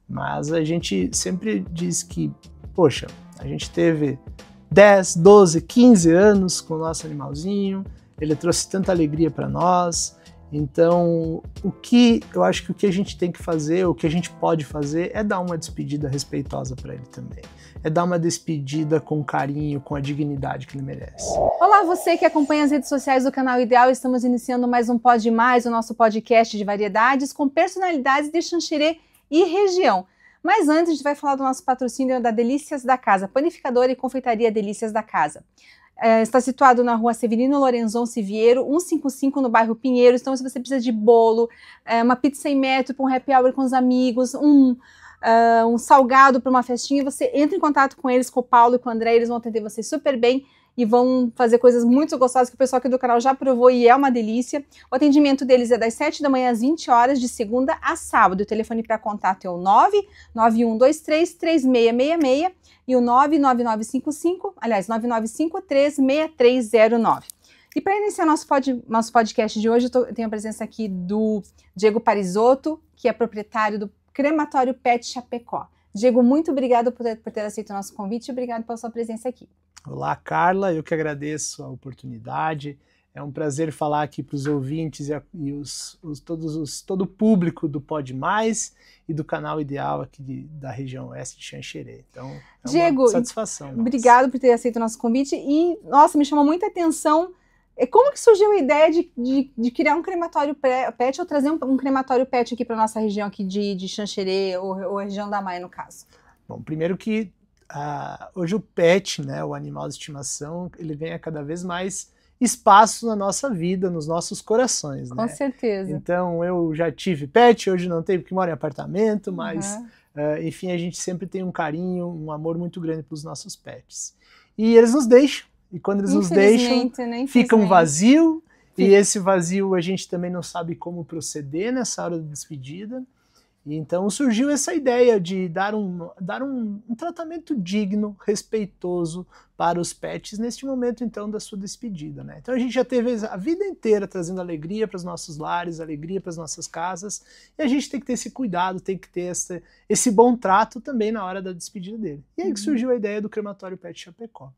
Mas a gente sempre diz que, poxa, a gente teve 10, 12, 15 anos com o nosso animalzinho, ele trouxe tanta alegria para nós. Então, eu acho que o que a gente tem que fazer, o que a gente pode fazer é dar uma despedida respeitosa para ele também. É dar uma despedida com carinho, com a dignidade que ele merece. Olá, você que acompanha as redes sociais do Canal Ideal, estamos iniciando mais um Pode Mais, o nosso podcast de variedades com personalidades de Xanxerê e região. Mas antes, a gente vai falar do nosso patrocínio da Delícias da Casa, panificadora e confeitaria Delícias da Casa. Está situado na rua Severino Lorenzon Siviero, 155 no bairro Pinheiros. Então, se você precisa de bolo, uma pizza sem metro para um happy hour com os amigos, um salgado para uma festinha, você entra em contato com eles, com o Paulo e com o André, eles vão atender você super bem e vão fazer coisas muito gostosas que o pessoal aqui do canal já provou e é uma delícia. O atendimento deles é das 7 da manhã às 20 horas, de segunda a sábado. O telefone para contato é o 991233666 e o 995536309. E para iniciar nosso podcast de hoje, eu tenho a presença aqui do Diego Parisotto, que é proprietário do Crematório Pet Chapecó. Diego, muito obrigado por ter aceito o nosso convite e obrigado pela sua presença aqui. Olá, Carla, eu que agradeço a oportunidade. É um prazer falar aqui para os ouvintes e todo o público do Pode Mais e do Canal Ideal aqui da região oeste de Xanxerê. Então, é Diego, uma satisfação. Obrigado por ter aceito o nosso convite e, nossa, me chamou muita atenção. Como que surgiu a ideia de criar um crematório pet ou trazer um crematório pet aqui para nossa região aqui de Xanxerê ou a região da Maia, no caso? Bom, primeiro que hoje o pet, né, o animal de estimação, ele ganha cada vez mais espaço na nossa vida, nos nossos corações. Com né? certeza. Então, eu já tive pet, hoje não tenho porque moro em apartamento, mas, enfim, a gente sempre tem um carinho, um amor muito grande pelos nossos pets. E eles nos deixam. E quando eles nos deixam, né, fica um vazio, e esse vazio a gente também não sabe como proceder nessa hora de despedida. E então surgiu essa ideia de dar um tratamento digno, respeitoso para os pets neste momento então da sua despedida. Né? Então a gente já teve a vida inteira trazendo alegria para os nossos lares, alegria para as nossas casas, e a gente tem que ter esse cuidado, tem que ter esse bom trato também na hora da despedida dele. E aí que surgiu a ideia do Crematório Pet Chapecó.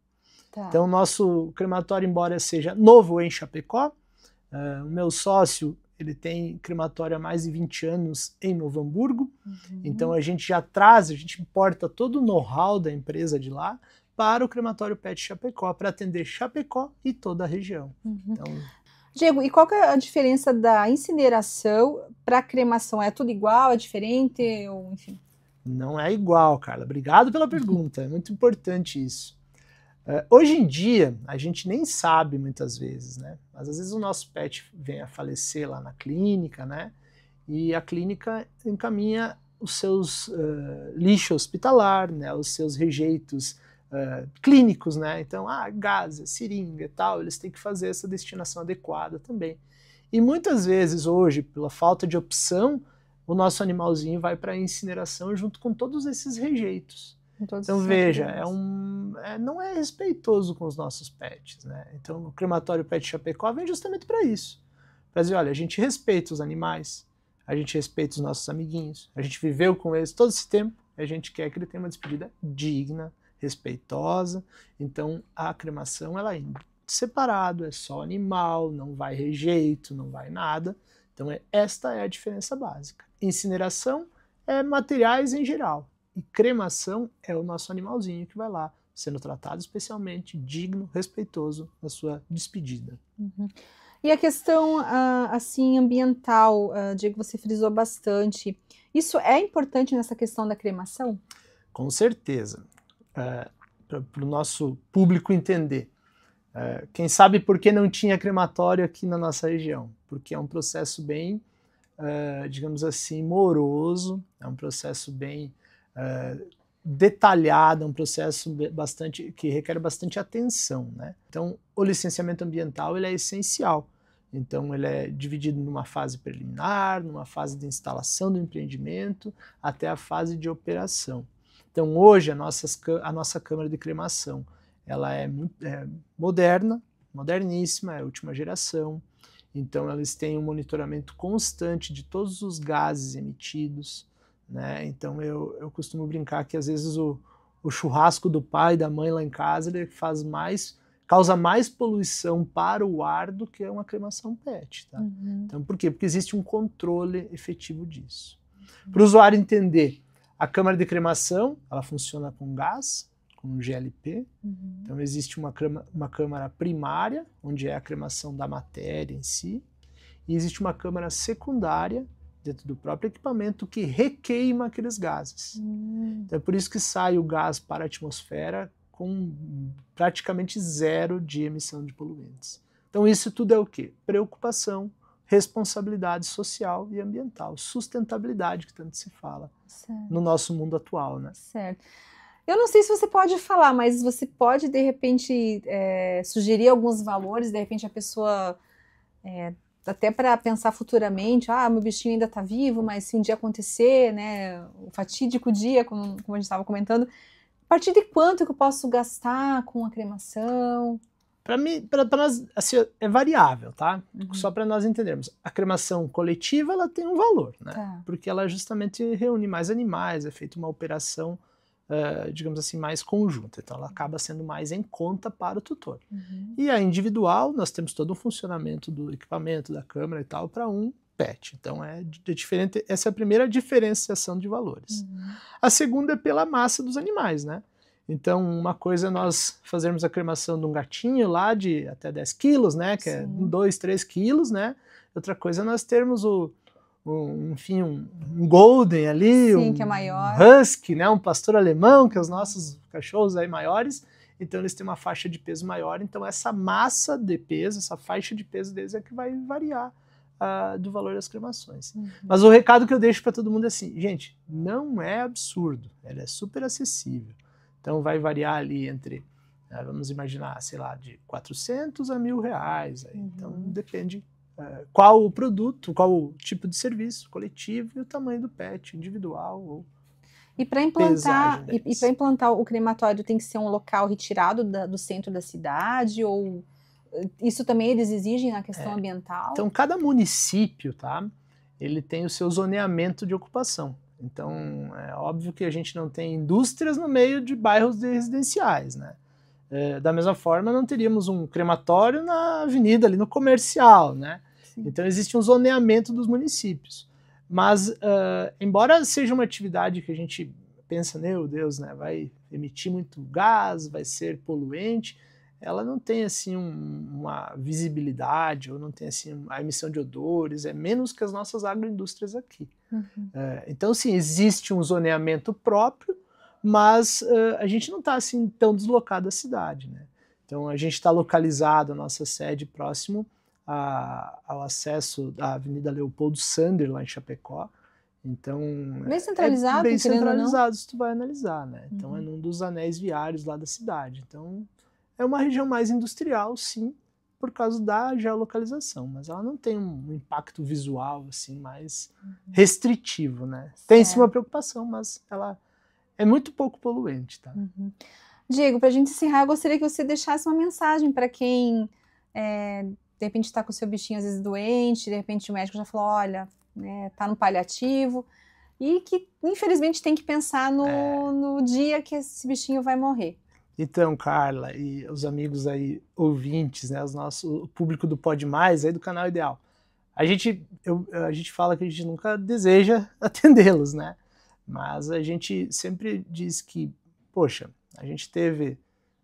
Tá. Então, o nosso crematório, embora seja novo em Chapecó, o meu sócio, ele tem crematório há mais de 20 anos em Novo Hamburgo, então a gente importa todo o know-how da empresa de lá para o crematório Pet Chapecó, para atender Chapecó e toda a região. Então, Diego, e qual que é a diferença da incineração para a cremação? É tudo igual, é diferente, ou enfim? Não é igual, Carla. Obrigado pela pergunta, é muito importante isso. Hoje em dia, a gente nem sabe muitas vezes, né? Mas às vezes o nosso pet vem a falecer lá na clínica, né? E a clínica encaminha os seus lixo hospitalar, né? Os seus rejeitos clínicos, né? Então, gases, seringa e tal, eles têm que fazer essa destinação adequada também. E muitas vezes hoje, pela falta de opção, o nosso animalzinho vai para a incineração junto com todos esses rejeitos. Então veja, não é respeitoso com os nossos pets, né? Então o crematório Pet Chapecó vem justamente para isso. Para dizer, olha, a gente respeita os animais, a gente respeita os nossos amiguinhos, a gente viveu com eles todo esse tempo, e a gente quer que ele tenha uma despedida digna, respeitosa. Então a cremação, ela é separado, é só animal, não vai rejeito, não vai nada. Então esta é a diferença básica. Incineração é materiais em geral. E cremação é o nosso animalzinho que vai lá, sendo tratado especialmente, digno, respeitoso na sua despedida. E a questão assim, ambiental, Diego, você frisou bastante. Isso é importante nessa questão da cremação? Com certeza. Para o nosso público entender. Quem sabe por que não tinha crematório aqui na nossa região? Porque é um processo bem, digamos assim, moroso, é um processo bem detalhado, um processo que requer bastante atenção, né? Então, o licenciamento ambiental ele é essencial. Então, ele é dividido numa fase preliminar, numa fase de instalação do empreendimento, até a fase de operação. Então, hoje, a nossa câmara de cremação ela é moderna, moderníssima, é a última geração. Então, eles têm um monitoramento constante de todos os gases emitidos, né? Então eu costumo brincar que às vezes o churrasco do pai e da mãe lá em casa ele causa mais poluição para o ar do que uma cremação PET, tá? Então por quê? Porque existe um controle efetivo disso. Para o usuário entender, a câmara de cremação ela funciona com gás, com GLP. Então existe uma câmara primária, onde é a cremação da matéria em si, e existe uma câmara secundária dentro do próprio equipamento que requeima aqueles gases. Então é por isso que sai o gás para a atmosfera com praticamente zero de emissão de poluentes. Então isso tudo é o quê? Preocupação, responsabilidade social e ambiental, sustentabilidade que tanto se fala no nosso mundo atual, né? Certo. Eu não sei se você pode falar, mas você pode, de repente, sugerir alguns valores, de repente a pessoa, até para pensar futuramente, meu bichinho ainda está vivo, mas se um dia acontecer, né, o fatídico dia, como a gente estava comentando, a partir de quanto que eu posso gastar com a cremação? Para nós, assim, é variável, tá? Só para nós entendermos. A cremação coletiva, ela tem um valor, né? Tá. Porque ela justamente reúne mais animais, é feita uma operação, digamos assim, mais conjunta. Então ela acaba sendo mais em conta para o tutor. E a individual, nós temos todo um funcionamento do equipamento, da câmara e tal, para um PET. Então é diferente. Essa é a primeira diferenciação de valores. A segunda é pela massa dos animais, né? Então, uma coisa é nós fazermos a cremação de um gatinho lá de até 10 quilos, né? Que é 2, 3 quilos, né? Outra coisa é nós termos enfim, um golden ali, que é maior. husky, né? Um pastor alemão, que é os nossos cachorros aí maiores. Então, eles têm uma faixa de peso maior. Então, essa massa de peso, essa faixa de peso deles é que vai variar do valor das cremações. Mas o recado que eu deixo para todo mundo é assim, gente, não é absurdo, ela é super acessível. Então vai variar ali entre, vamos imaginar, sei lá, de 400 a R$1.000. Então depende qual o produto, qual o tipo de serviço coletivo e o tamanho do PET, individual ou E para implantar o crematório tem que ser um local retirado do centro da cidade, ou isso também eles exigem na questão ambiental? Então cada município, tá, ele tem o seu zoneamento de ocupação. Então, é óbvio que a gente não tem indústrias no meio de bairros residenciais, né? Da mesma forma, não teríamos um crematório na avenida, ali no comercial, né? Então, existe um zoneamento dos municípios. Mas, embora seja uma atividade que a gente pensa, meu Deus, né? Vai emitir muito gás, vai ser poluente, ela não tem, assim, uma visibilidade, ou não tem, assim, a emissão de odores, é menos que as nossas agroindústrias aqui. Então, sim, existe um zoneamento próprio, mas a gente não está assim tão deslocado da cidade, né? Então, a gente está localizado, a nossa sede, próximo ao acesso da Avenida Leopoldo Sander, lá em Chapecó. Então, bem centralizado, bem centralizado, se tu vai analisar, né? Então, é num dos anéis viários lá da cidade. Então, é uma região mais industrial, sim, por causa da geolocalização, mas ela não tem um impacto visual assim mais restritivo, né? Tem-se uma preocupação, mas ela é muito pouco poluente, tá? Diego, para a gente encerrar, eu gostaria que você deixasse uma mensagem para quem de repente está com o seu bichinho às vezes doente, de repente o médico já falou, olha, né, tá no paliativo, e que infelizmente tem que pensar no dia que esse bichinho vai morrer. Então, Carla e os amigos aí, ouvintes, né, o público do Pode Mais, aí do Canal Ideal, a gente fala que a gente nunca deseja atendê-los, né? Mas a gente sempre diz que, poxa, a gente teve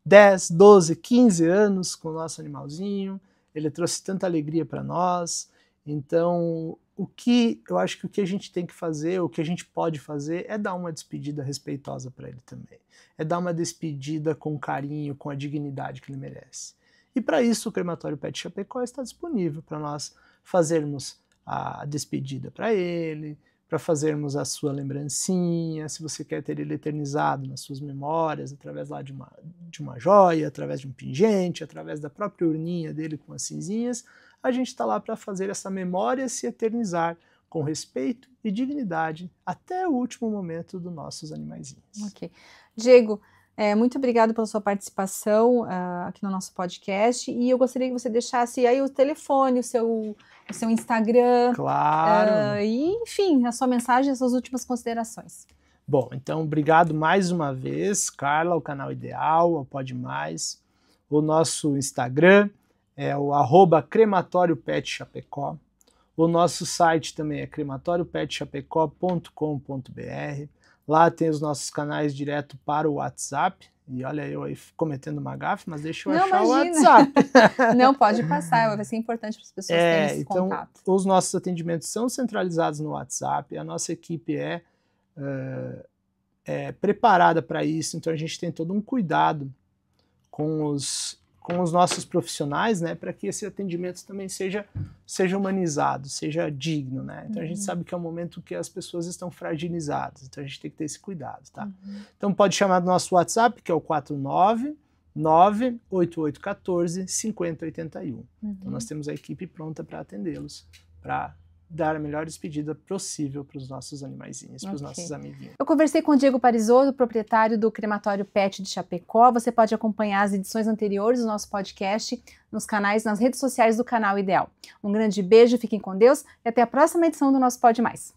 10, 12, 15 anos com o nosso animalzinho, ele trouxe tanta alegria para nós, então eu acho que o que a gente tem que fazer, o que a gente pode fazer é dar uma despedida respeitosa para ele também. É dar uma despedida com carinho, com a dignidade que ele merece. E para isso o Crematório Pet Chapecó está disponível para nós fazermos a despedida para ele, para fazermos a sua lembrancinha, se você quer ter ele eternizado nas suas memórias, através lá de uma joia, através de um pingente, através da própria urninha dele com as cinzinhas, a gente está lá para fazer essa memória se eternizar com respeito e dignidade até o último momento dos nossos animaizinhos. Ok. Diego, Muito obrigada pela sua participação aqui no nosso podcast, e eu gostaria que você deixasse aí o telefone, o seu Instagram, Claro. e enfim, a sua mensagem, as suas últimas considerações. Bom, então obrigado mais uma vez, Carla, o Canal Ideal, o Pode Mais. O nosso Instagram é o @crematóriopetchapecó. O nosso site também é crematoriopetchapecó.com.br. Lá tem os nossos canais direto para o WhatsApp. E olha eu aí cometendo uma gafe, mas deixa eu achar imagina. o WhatsApp. Não, pode passar, vai ser importante para as pessoas terem esse então, contato. Os nossos atendimentos são centralizados no WhatsApp, a nossa equipe é preparada para isso, então a gente tem todo um cuidado com os nossos profissionais, né, para que esse atendimento também seja humanizado, seja digno, né? Então a gente sabe que é um momento que as pessoas estão fragilizadas, então a gente tem que ter esse cuidado, tá? Então pode chamar do nosso WhatsApp, que é o 499-8814-5081. Então nós temos a equipe pronta para atendê-los, para dar a melhor despedida possível para os nossos animaizinhos, para os nossos amiguinhos. Eu conversei com o Diego Parisotto, proprietário do Crematório Pet de Chapecó. Você pode acompanhar as edições anteriores do nosso podcast nos canais, nas redes sociais do Canal Ideal. Um grande beijo, fiquem com Deus e até a próxima edição do nosso Pode Mais.